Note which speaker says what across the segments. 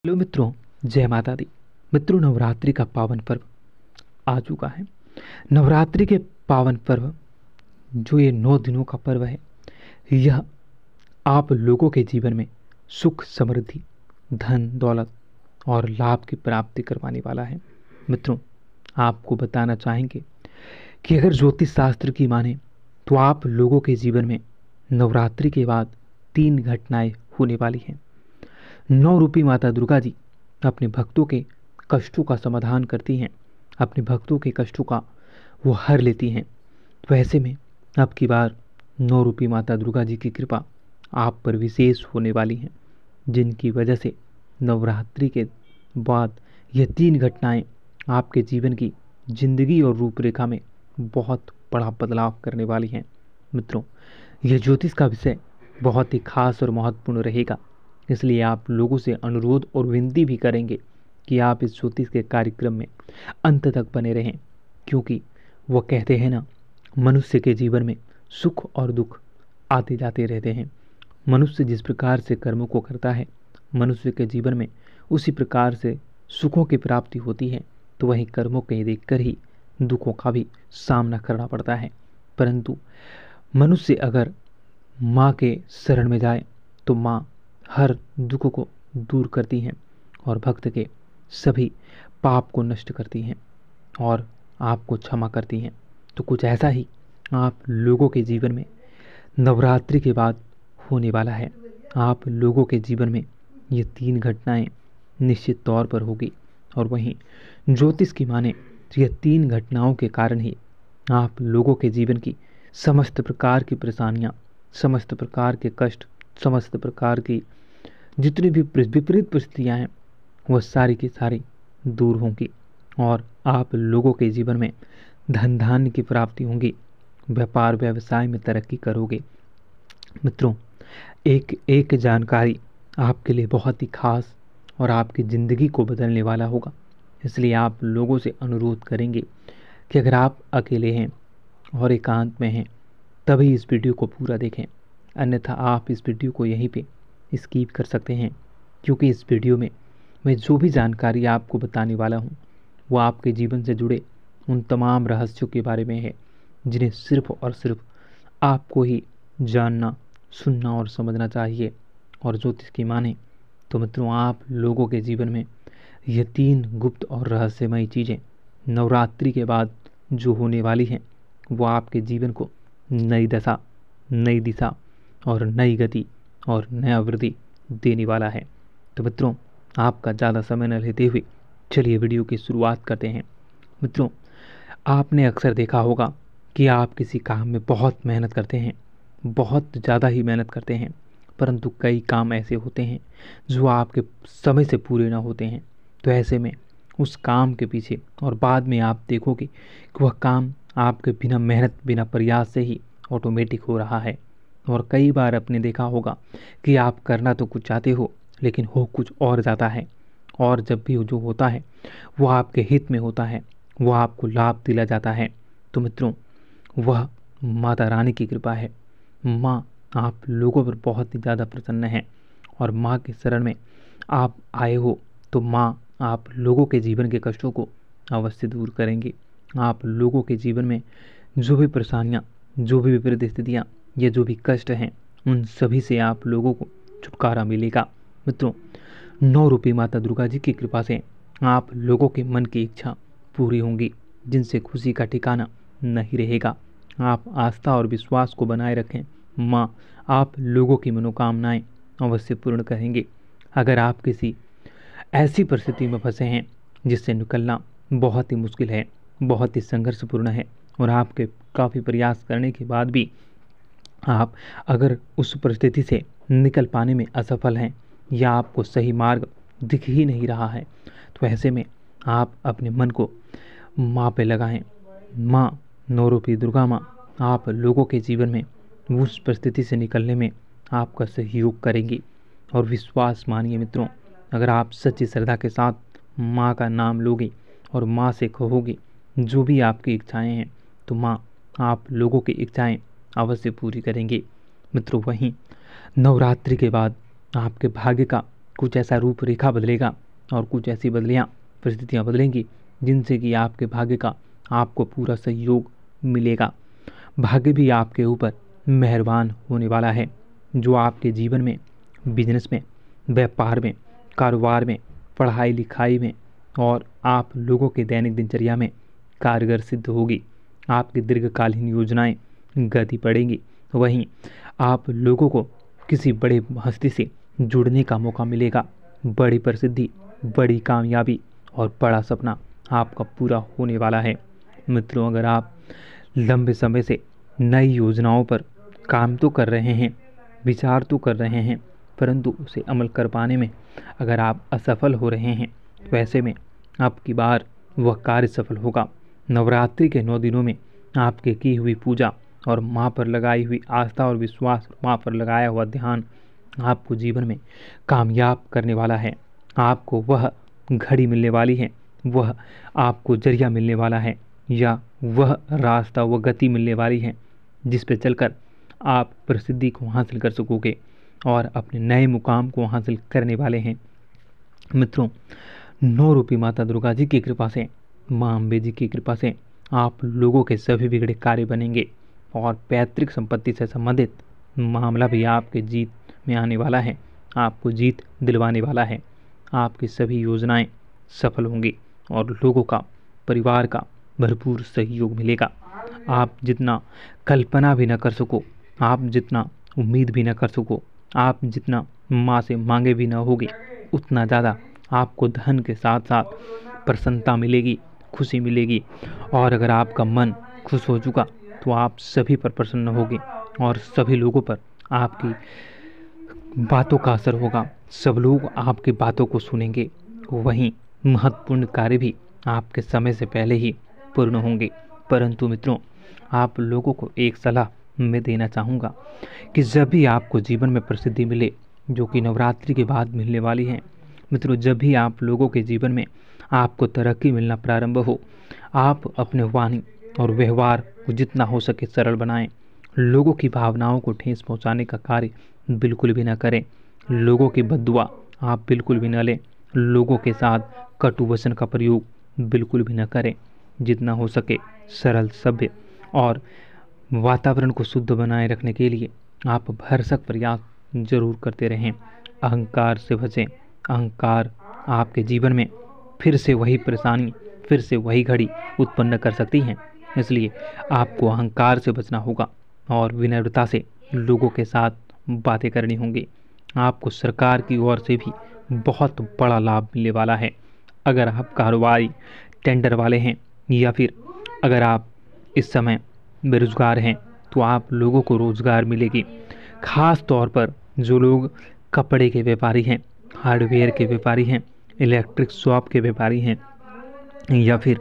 Speaker 1: Hello मित्रों, जय माता दी। मित्रों, नवरात्रि का पावन पर्व आ चुका है। नवरात्रि के पावन पर्व जो ये 9 दिनों का पर्व है, यह आप लोगों के जीवन में सुख, समृद्धि, धन, दौलत और लाभ की प्राप्ति करवाने वाला है। मित्रों, आपको बताना चाहेंगे कि अगर ज्योतिष शास्त्र की माने तो आप लोगों के जीवन में नवरात्रि के बाद 3 घटनाएं होने वाली हैं। 9 रूपी माता दुर्गा जी अपने भक्तों के कष्टों का समाधान करती हैं, अपने भक्तों के कष्टों का वो हर लेती हैं। तो ऐसे में अब की बार 9 रूपी माता दुर्गा जी की कृपा आप पर विशेष होने वाली हैं, जिनकी वजह से नवरात्रि के बाद यह 3 घटनाएं आपके जीवन की जिंदगी और रूपरेखा में बहुत बड़ा बदलाव करने वाली हैं। मित्रों, यह ज्योतिष का विषय बहुत ही खास और महत्वपूर्ण रहेगा, इसलिए आप लोगों से अनुरोध और विनती भी करेंगे कि आप इस ज्योतिष के कार्यक्रम में अंत तक बने रहें, क्योंकि वह कहते हैं ना, मनुष्य के जीवन में सुख और दुख आते जाते रहते हैं। मनुष्य जिस प्रकार से कर्मों को करता है, मनुष्य के जीवन में उसी प्रकार से सुखों की प्राप्ति होती है। तो वहीं कर्मों के देखकर ही दुखों का भी सामना करना पड़ता है। परंतु मनुष्य अगर माँ के शरण में जाए तो माँ हर दुख को दूर करती हैं और भक्त के सभी पाप को नष्ट करती हैं और आपको क्षमा करती हैं। तो कुछ ऐसा ही आप लोगों के जीवन में नवरात्रि के बाद होने वाला है। आप लोगों के जीवन में ये 3 घटनाएं निश्चित तौर पर होगी, और वहीं ज्योतिष की माने तो यह 3 घटनाओं के कारण ही आप लोगों के जीवन की समस्त प्रकार की परेशानियां, समस्त प्रकार के कष्ट, समस्त प्रकार की जितनी भी विपरीत परिस्थितियां हैं, वह सारी की सारी दूर होंगी और आप लोगों के जीवन में धन धान्य की प्राप्ति होंगी, व्यापार व्यवसाय में तरक्की करोगे। मित्रों, एक एक जानकारी आपके लिए बहुत ही खास और आपकी ज़िंदगी को बदलने वाला होगा। इसलिए आप लोगों से अनुरोध करेंगे कि अगर आप अकेले हैं और एकांत में हैं, तभी इस वीडियो को पूरा देखें, अन्यथा आप इस वीडियो को यहीं पे स्किप कर सकते हैं, क्योंकि इस वीडियो में मैं जो भी जानकारी आपको बताने वाला हूँ वो आपके जीवन से जुड़े उन तमाम रहस्यों के बारे में है, जिन्हें सिर्फ और सिर्फ आपको ही जानना, सुनना और समझना चाहिए। और ज्योतिष की माने तो मित्रों, आप लोगों के जीवन में ये 3 गुप्त और रहस्यमयी चीज़ें नवरात्रि के बाद जो होने वाली हैं, वो आपके जीवन को नई दशा, नई दिशा और नई गति और नया वृद्धि देने वाला है। तो मित्रों, आपका ज़्यादा समय न लेते हुए चलिए वीडियो की शुरुआत करते हैं। मित्रों, आपने अक्सर देखा होगा कि आप किसी काम में बहुत मेहनत करते हैं, बहुत ज़्यादा ही मेहनत करते हैं, परंतु कई काम ऐसे होते हैं जो आपके समय से पूरे ना होते हैं। तो ऐसे में उस काम के पीछे और बाद में आप देखोगे कि वह काम आपके बिना मेहनत, बिना प्रयास से ही ऑटोमेटिक हो रहा है। और कई बार आपने देखा होगा कि आप करना तो कुछ चाहते हो, लेकिन हो कुछ और जाता है, और जब भी जो होता है वो आपके हित में होता है, वह आपको लाभ दिला जाता है। तो मित्रों, वह माता रानी की कृपा है। माँ आप लोगों पर बहुत ही ज़्यादा प्रसन्न है, और माँ के शरण में आप आए हो तो माँ आप लोगों के जीवन के कष्टों को अवश्य दूर करेंगी। आप लोगों के जीवन में जो भी परेशानियाँ, जो भी विपरीत स्थितियाँ, ये जो भी कष्ट हैं, उन सभी से आप लोगों को छुटकारा मिलेगा। मित्रों, 9 रूपी माता दुर्गा जी की कृपा से आप लोगों के मन की इच्छा पूरी होंगी, जिनसे खुशी का ठिकाना नहीं रहेगा। आप आस्था और विश्वास को बनाए रखें, माँ आप लोगों की मनोकामनाएं अवश्य पूर्ण करेंगे। अगर आप किसी ऐसी परिस्थिति में फंसे हैं जिससे निकलना बहुत ही मुश्किल है, बहुत ही संघर्षपूर्ण है, और आपके काफ़ी प्रयास करने के बाद भी आप अगर उस परिस्थिति से निकल पाने में असफल हैं, या आपको सही मार्ग दिख ही नहीं रहा है, तो ऐसे में आप अपने मन को माँ पे लगाएं। माँ 9 रूपी दुर्गा माँ आप लोगों के जीवन में उस परिस्थिति से निकलने में आपका सहयोग करेंगी। और विश्वास मानिए मित्रों, अगर आप सच्ची श्रद्धा के साथ माँ का नाम लोगे और माँ से कहोगे जो भी आपकी इच्छाएं हैं, तो माँ आप लोगों की इच्छाएं अवश्य पूरी करेंगे। मित्रों, वहीं नवरात्रि के बाद आपके भाग्य का कुछ ऐसा रूपरेखा बदलेगा और कुछ ऐसी बदलियाँ परिस्थितियाँ बदलेंगी जिनसे कि आपके भाग्य का आपको पूरा सहयोग मिलेगा। भाग्य भी आपके ऊपर मेहरबान होने वाला है, जो आपके जीवन में, बिजनेस में, व्यापार में, कारोबार में, पढ़ाई लिखाई में और आप लोगों के दैनिक दिनचर्या में कारगर सिद्ध होगी। आपकी दीर्घकालीन योजनाएं गति पड़ेंगी। वहीं आप लोगों को किसी बड़े हस्ती से जुड़ने का मौका मिलेगा। बड़ी प्रसिद्धि, बड़ी कामयाबी और बड़ा सपना आपका पूरा होने वाला है। मित्रों, अगर आप लंबे समय से नई योजनाओं पर काम तो कर रहे हैं, विचार तो कर रहे हैं, परंतु उसे अमल कर पाने में अगर आप असफल हो रहे हैं, तो ऐसे में आपकी बार वह कार्य सफल होगा। नवरात्रि के 9 दिनों में आपके की हुई पूजा और माँ पर लगाई हुई आस्था और विश्वास, माँ पर लगाया हुआ ध्यान आपको जीवन में कामयाब करने वाला है। आपको वह घड़ी मिलने वाली है, वह आपको जरिया मिलने वाला है, या वह रास्ता, वह गति मिलने वाली है जिस पे चलकर आप प्रसिद्धि को हासिल कर सकोगे और अपने नए मुकाम को हासिल करने वाले हैं। मित्रों, 9 रूपी माता दुर्गा जी की कृपा से, माँ अम्बे जी की कृपा से आप लोगों के सभी बिगड़े कार्य बनेंगे और पैतृक संपत्ति से संबंधित मामला भी आपके जीत में आने वाला है, आपको जीत दिलवाने वाला है। आपकी सभी योजनाएं सफल होंगी और लोगों का, परिवार का भरपूर सहयोग मिलेगा। आप जितना कल्पना भी न कर सको, आप जितना उम्मीद भी न कर सको, आप जितना माँ से मांगे भी न होगे, उतना ज़्यादा आपको धन के साथ साथ प्रसन्नता मिलेगी, खुशी मिलेगी। और अगर आपका मन खुश हो चुका तो आप सभी पर प्रसन्न होगे और सभी लोगों पर आपकी बातों का असर होगा। सब लोग आपकी बातों को सुनेंगे। वहीं महत्वपूर्ण कार्य भी आपके समय से पहले ही पूर्ण होंगे। परंतु मित्रों, आप लोगों को एक सलाह मैं देना चाहूँगा कि जब भी आपको जीवन में प्रसिद्धि मिले, जो कि नवरात्रि के बाद मिलने वाली है, मित्रों, जब भी आप लोगों के जीवन में आपको तरक्की मिलना प्रारंभ हो, आप अपने वाणी और व्यवहार को जितना हो सके सरल बनाएं। लोगों की भावनाओं को ठेस पहुंचाने का कार्य बिल्कुल भी न करें। लोगों की बद्दुआ आप बिल्कुल भी न लें। लोगों के साथ कटु वचन का प्रयोग बिल्कुल भी न करें। जितना हो सके सरल, सभ्य और वातावरण को शुद्ध बनाए रखने के लिए आप भरसक प्रयास जरूर करते रहें। अहंकार से बचें। अहंकार आपके जीवन में फिर से वही परेशानी, फिर से वही घड़ी उत्पन्न कर सकती हैं। इसलिए आपको अहंकार से बचना होगा और विनम्रता से लोगों के साथ बातें करनी होंगी। आपको सरकार की ओर से भी बहुत बड़ा लाभ मिलने वाला है। अगर आप कारोबारी, टेंडर वाले हैं या फिर अगर आप इस समय बेरोजगार हैं, तो आप लोगों को रोजगार मिलेगी। खास तौर पर जो लोग कपड़े के व्यापारी हैं, हार्डवेयर के व्यापारी हैं, इलेक्ट्रिक शॉप के व्यापारी हैं, या फिर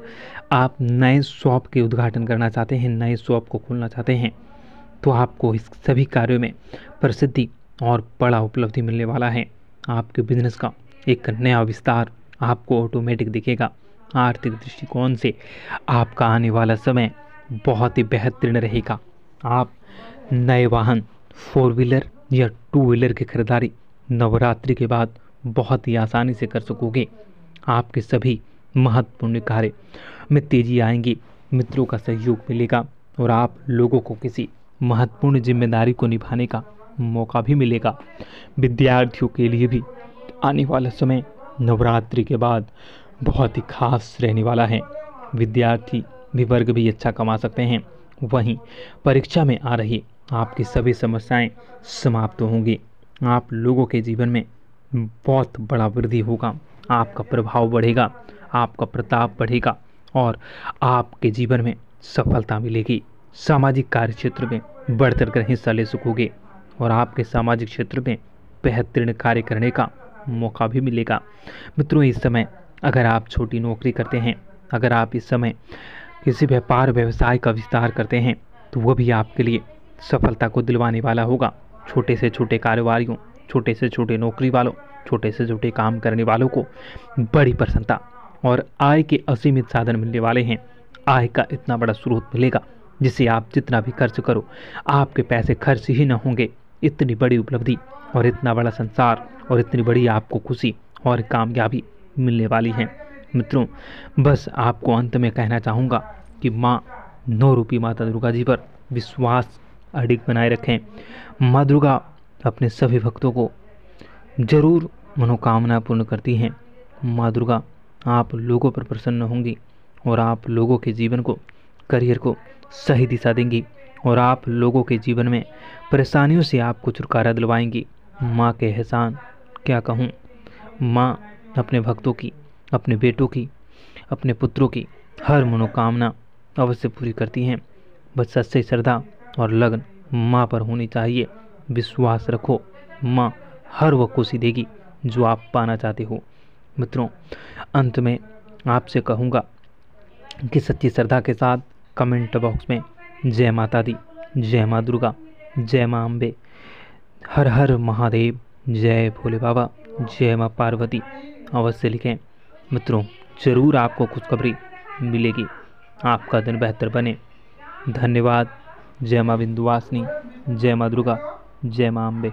Speaker 1: आप नए शॉप के उद्घाटन करना चाहते हैं, नए शॉप को खोलना चाहते हैं, तो आपको इस सभी कार्यों में प्रसिद्धि और बड़ा उपलब्धि मिलने वाला है। आपके बिजनेस का एक नया विस्तार आपको ऑटोमेटिक दिखेगा। आर्थिक दृष्टिकोण से आपका आने वाला समय बहुत ही बेहतरीन रहेगा। आप नए वाहन, 4 व्हीलर या 2 व्हीलर की खरीदारी नवरात्रि के बाद बहुत ही आसानी से कर सकोगे। आपके सभी महत्वपूर्ण कार्य में तेजी आएंगी। मित्रों का सहयोग मिलेगा और आप लोगों को किसी महत्वपूर्ण जिम्मेदारी को निभाने का मौका भी मिलेगा। विद्यार्थियों के लिए भी आने वाला समय नवरात्रि के बाद बहुत ही खास रहने वाला है। विद्यार्थी भी वर्ग भी अच्छा कमा सकते हैं। वहीं परीक्षा में आ रही आपकी सभी समस्याएं समाप्त होंगी। आप लोगों के जीवन में बहुत बड़ा वृद्धि होगा। आपका प्रभाव बढ़ेगा, आपका प्रताप बढ़ेगा और आपके जीवन में सफलता मिलेगी। सामाजिक कार्य क्षेत्र में बढ़ चढ़कर हिस्सा ले सकोगे और आपके सामाजिक क्षेत्र में बेहतरीन कार्य करने का मौका भी मिलेगा। मित्रों, इस समय अगर आप छोटी नौकरी करते हैं, अगर आप इस समय किसी व्यापार व्यवसाय का विस्तार करते हैं, तो वह भी आपके लिए सफलता को दिलवाने वाला होगा। छोटे से छोटे कारोबारियों, छोटे से छोटे नौकरी वालों, छोटे से छोटे काम करने वालों को बड़ी प्रसन्नता और आय के असीमित साधन मिलने वाले हैं। आय का इतना बड़ा स्रोत मिलेगा जिससे आप जितना भी खर्च करो, आपके पैसे खर्च ही न होंगे। इतनी बड़ी उपलब्धि और इतना बड़ा संसार और इतनी बड़ी आपको खुशी और कामयाबी मिलने वाली है। मित्रों, बस आपको अंत में कहना चाहूँगा कि माँ 9 रूपी माता दुर्गा जी पर विश्वास अडिग बनाए रखें। माँ दुर्गा अपने सभी भक्तों को जरूर मनोकामना पूर्ण करती हैं। माँ दुर्गा आप लोगों पर प्रसन्न होंगी और आप लोगों के जीवन को, करियर को सही दिशा देंगी और आप लोगों के जीवन में परेशानियों से आपको छुटकारा दिलवाएंगी। माँ के एहसान क्या कहूँ। माँ अपने भक्तों की, अपने बेटों की, अपने पुत्रों की हर मनोकामना अवश्य पूरी करती हैं। बस सच्ची श्रद्धा और लगन माँ पर होनी चाहिए। विश्वास रखो, माँ हर वो खुशी देगी जो आप पाना चाहते हो। मित्रों, अंत में आपसे कहूँगा कि सच्ची श्रद्धा के साथ कमेंट बॉक्स में जय माता दी, जय माँ दुर्गा, जय माँ अम्बे, हर हर महादेव, जय भोले बाबा, जय माँ पार्वती अवश्य लिखें। मित्रों, ज़रूर आपको खुशखबरी मिलेगी। आपका दिन बेहतर बने। धन्यवाद। जय माँ विंध्यवासिनी, जय माँ दुर्गा, जय माँ अम्बे।